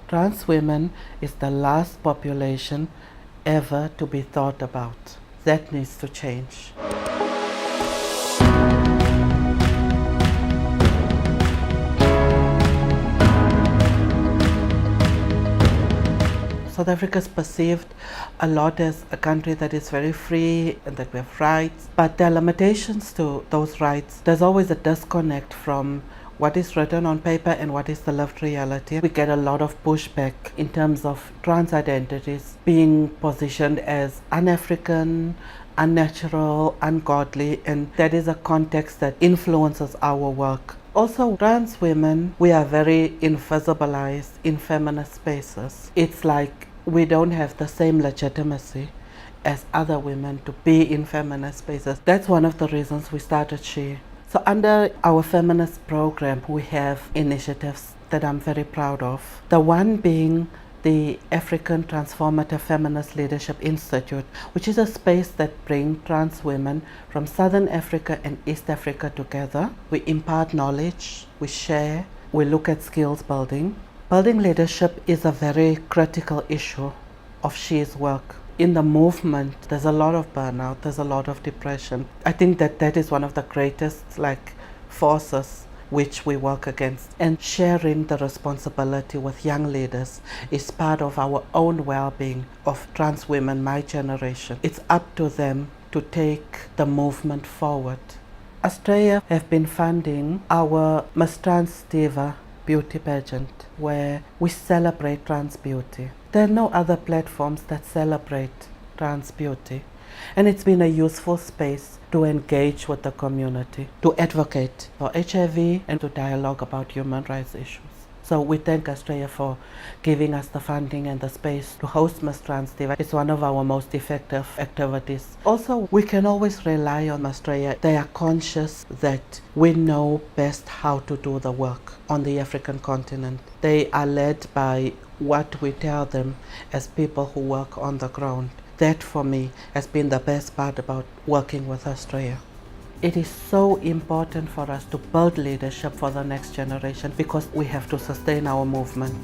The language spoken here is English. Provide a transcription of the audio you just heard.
Trans women is the last population ever to be thought about. That needs to change. South Africa is perceived a lot as a country that is very free and that we have rights, but there are limitations to those rights. There's always a disconnect from what is written on paper and what is the lived reality. We get a lot of pushback in terms of trans identities being positioned as un-African, unnatural, ungodly, and that is a context that influences our work. Also, trans women, we are very invisibilized in feminist spaces. It's like we don't have the same legitimacy as other women to be in feminist spaces. That's one of the reasons we started S.H.E. So under our feminist program, we have initiatives that I'm very proud of. The one being the African Transformative Feminist Leadership Institute, which is a space that brings trans women from Southern Africa and East Africa together. We impart knowledge, we share, we look at skills building. Building leadership is a very critical issue of S.H.E.'s work. In the movement, there's a lot of burnout, there's a lot of depression. I think that is one of the greatest forces which we work against. And sharing the responsibility with young leaders is part of our own well-being of trans women, my generation. It's up to them to take the movement forward. Astraea have been funding our Miss Trans Diva beauty pageant where we celebrate trans beauty. There are no other platforms that celebrate trans beauty. And it's been a useful space to engage with the community, to advocate for HIV and to dialogue about human rights issues. So we thank Astraea for giving us the funding and the space to host Miss Trans Diva. It's one of our most effective activities. Also, we can always rely on Astraea. They are conscious that we know best how to do the work on the African continent. They are led by what we tell them as people who work on the ground. That for me has been the best part about working with Astraea. It is so important for us to build leadership for the next generation because we have to sustain our movement.